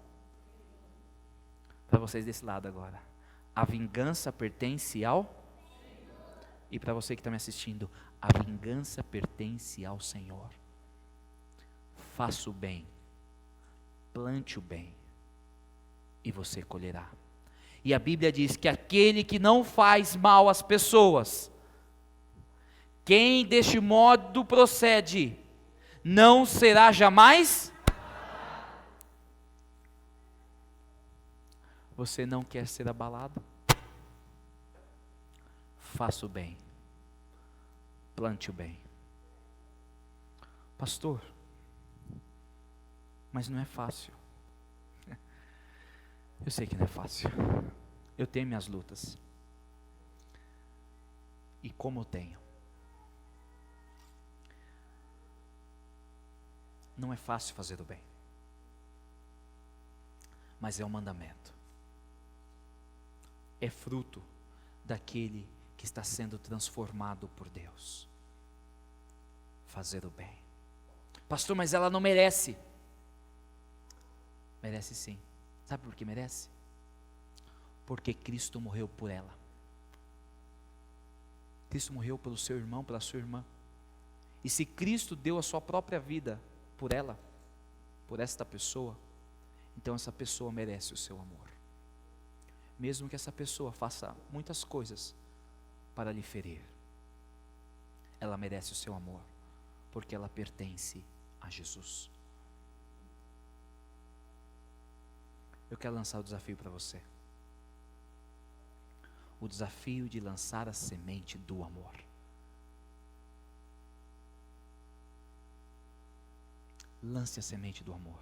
Para vocês desse lado agora. A vingança pertence ao... E para você que está me assistindo, a vingança pertence ao Senhor. Faça o bem, plante o bem, e você colherá. E a Bíblia diz que aquele que não faz mal às pessoas, quem deste modo procede, não será jamais Você não quer ser abalado? Faça o bem. Plante o bem. Pastor, mas não é fácil. Eu sei que não é fácil. Eu tenho minhas lutas. E como eu tenho. Não é fácil fazer o bem. Mas é um mandamento. É fruto daquele que está sendo transformado por Deus. Fazer o bem. Pastor, mas ela não merece. Merece sim. Sabe por que merece? Porque Cristo morreu por ela. Cristo morreu pelo seu irmão, pela sua irmã. E se Cristo deu a sua própria vida por ela, por esta pessoa, então essa pessoa merece o seu amor. Mesmo que essa pessoa faça muitas coisas para lhe ferir, ela merece o seu amor, porque ela pertence a Jesus. Eu quero lançar o desafio para você. O desafio de lançar a semente do amor. Lance a semente do amor.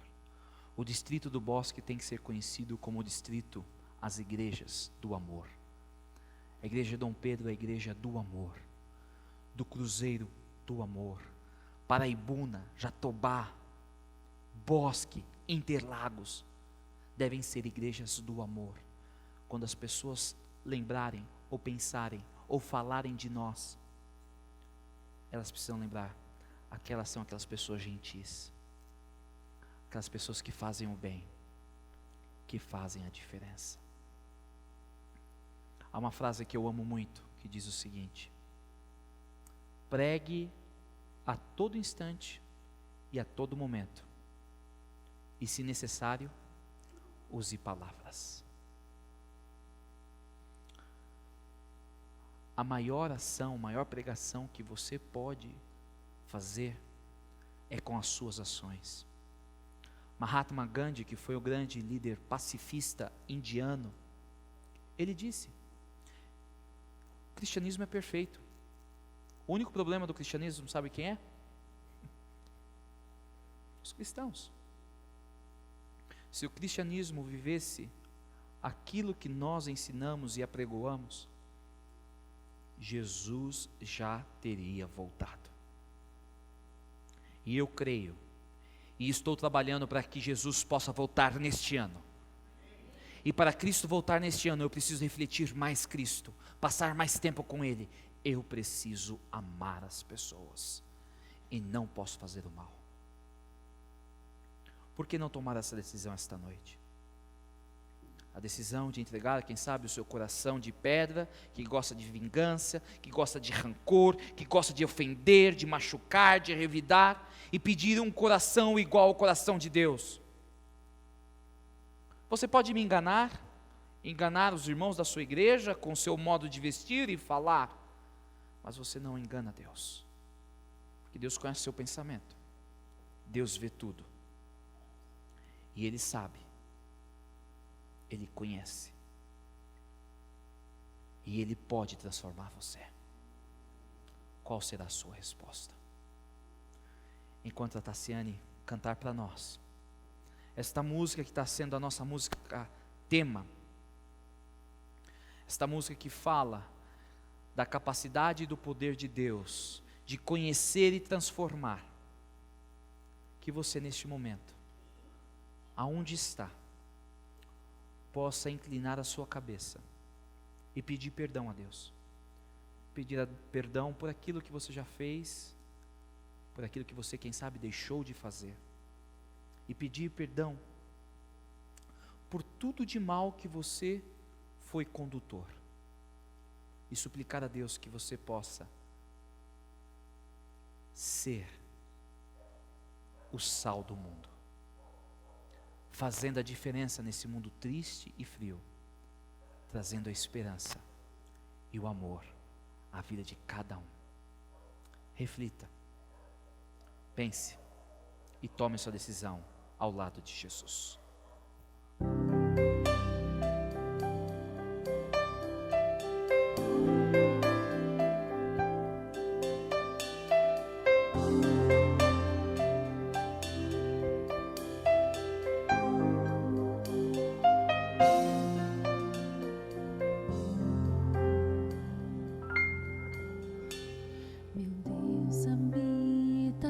O distrito do Bosque tem que ser conhecido como o distrito, as igrejas do amor. A igreja Dom Pedro é a igreja do amor. Do Cruzeiro do amor. Paraibuna, Jatobá, Bosque, Interlagos devem ser igrejas do amor. Quando as pessoas lembrarem, ou pensarem, ou falarem de nós, elas precisam lembrar, aquelas são aquelas pessoas gentis, aquelas pessoas que fazem o bem, que fazem a diferença. Há uma frase que eu amo muito, que diz o seguinte: pregue a todo instante e a todo momento, e se necessário, use palavras. A maior ação, a maior pregação que você pode fazer é com as suas ações. Mahatma Gandhi, que foi o grande líder pacifista indiano, ele disse: o cristianismo é perfeito. O único problema do cristianismo, sabe quem é? Os cristãos. Se o cristianismo vivesse aquilo que nós ensinamos e apregoamos, Jesus já teria voltado. E eu creio, e estou trabalhando para que Jesus possa voltar neste ano. E para Cristo voltar neste ano, eu preciso refletir mais Cristo, passar mais tempo com Ele. Eu preciso amar as pessoas, e não posso fazer o mal. Por que não tomar essa decisão esta noite? A decisão de entregar, quem sabe, o seu coração de pedra, que gosta de vingança, que gosta de rancor, que gosta de ofender, de machucar, de revidar, e pedir um coração igual ao coração de Deus. Você pode me enganar os irmãos da sua igreja com o seu modo de vestir e falar, mas você não engana Deus, porque Deus conhece o seu pensamento, Deus vê tudo, e Ele sabe, Ele conhece, e Ele pode transformar você. Qual será a sua resposta? Enquanto a Tassiane cantar para nós, esta música que está sendo a nossa música tema, esta música que fala da capacidade e do poder de Deus, de conhecer e transformar, que você neste momento, aonde está, possa inclinar a sua cabeça e pedir perdão a Deus. Pedir perdão por aquilo que você já fez, por aquilo que você, quem sabe, deixou de fazer. E pedir perdão por tudo de mal que você foi condutor. E suplicar a Deus que você possa ser o sal do mundo, fazendo a diferença nesse mundo triste e frio, trazendo a esperança e o amor à vida de cada um. Reflita, pense e tome sua decisão ao lado de Jesus.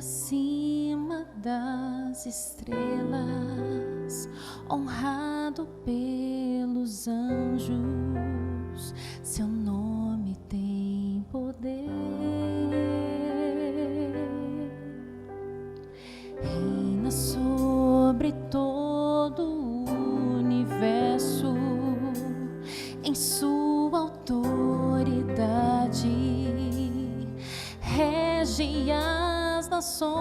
acima das estrelas, honrado pelos anjos, seu nome tem poder. Reina sobre todo o universo, em sua autoridade rege as nações.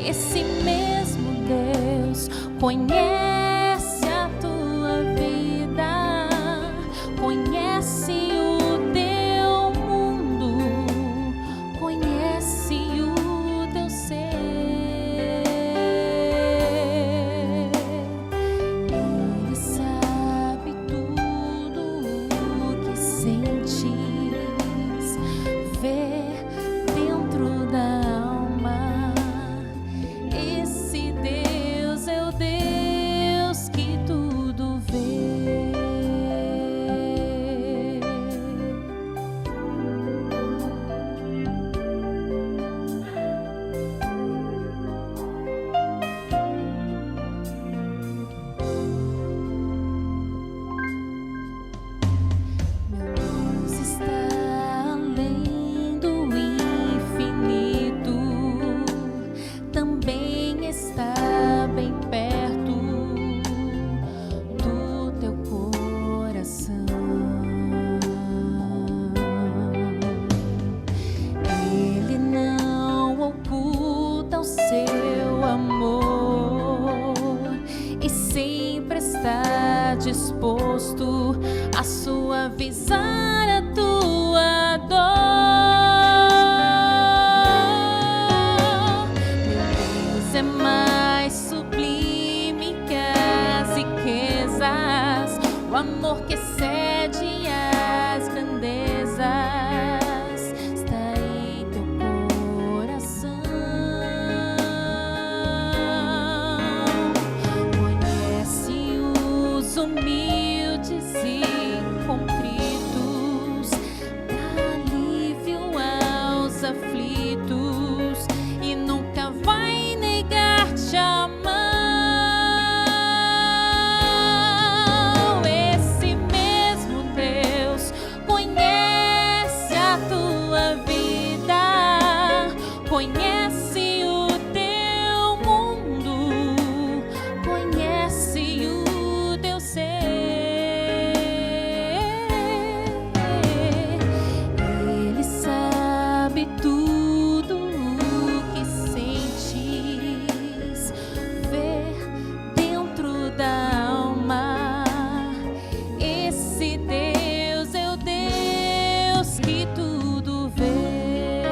Esse mesmo Deus conhece a tua vida, conhece o teu mundo, conhece o teu ser. Ele sabe tudo o que sentes, vê dentro da alma. Esse Deus é o Deus que tudo vê. Meu Deus está além do infinito, também está bem perto do teu coração. Ele não oculta o seu amor e sempre está disposto a suavizar a tua dor. Meu Deus é mais sublime que as riquezas, o amor que excede as grandezas está em teu coração. Conhece os humildes e contritos, dá alívio aos aflitos e nunca vai negar-te a mão. Esse mesmo Deus conhece a tua vida, conhece o teu mundo, conhece o teu ser. Ele sabe tudo o que sentes, vê dentro da alma. Esse Deus é o Deus que tudo vê.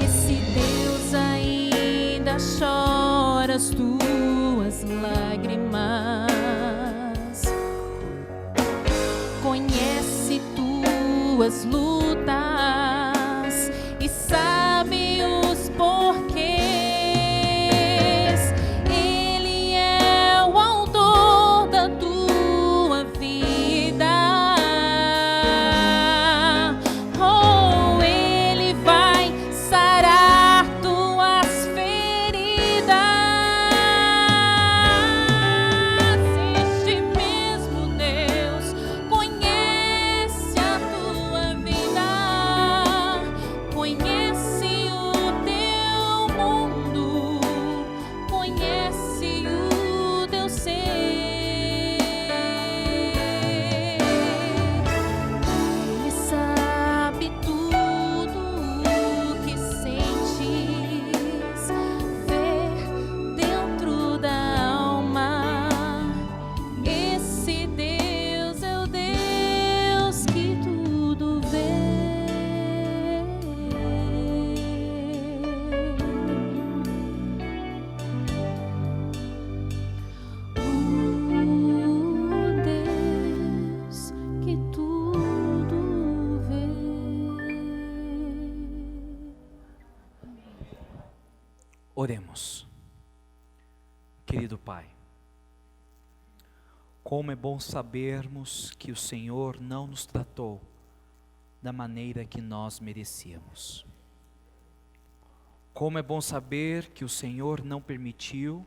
Esse Deus ainda chora as tuas lágrimas, conhece tuas lutas e sabe os porquês. Ele é o autor da tua vida. Oh, ele vai sarar tuas feridas. Este mesmo Deus conhece a tua vida, conhece o teu mundo, conhece o teu ser. Ele sabe tudo o que sentes, vê dentro da alma. Esse Deus é o Deus que tudo vê. O Deus que tudo vê. Oremos. Querido Pai, como é bom sabermos que o Senhor não nos tratou da maneira que nós merecíamos. Como é bom saber que o Senhor não permitiu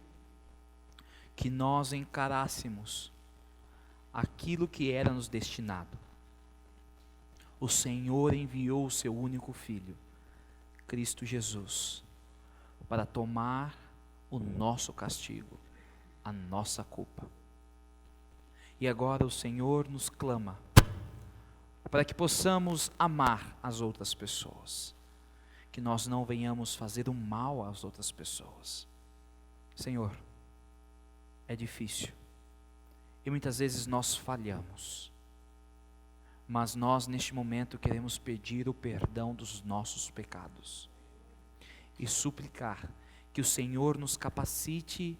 que nós encarássemos aquilo que era nos destinado. O Senhor enviou o seu único Filho, Cristo Jesus, para tomar o nosso castigo, a nossa culpa. E agora o Senhor nos clama para que possamos amar as outras pessoas, que nós não venhamos fazer o mal às outras pessoas. Senhor, é difícil e muitas vezes nós falhamos, mas nós neste momento queremos pedir o perdão dos nossos pecados e suplicar que o Senhor nos capacite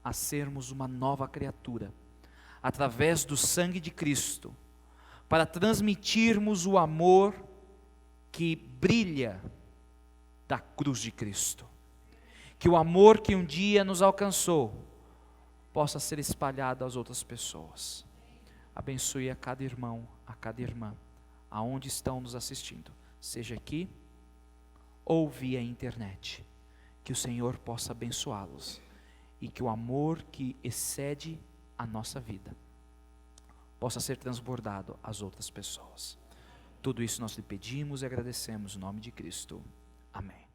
a sermos uma nova criatura, através do sangue de Cristo, para transmitirmos o amor que brilha da cruz de Cristo. Que o amor que um dia nos alcançou possa ser espalhado às outras pessoas. Abençoe a cada irmão, a cada irmã, aonde estão nos assistindo, seja aqui ou via internet. Que o Senhor possa abençoá-los e que o amor que excede a nossa vida possa ser transbordado às outras pessoas. Tudo isso nós lhe pedimos e agradecemos em nome de Cristo. Amém.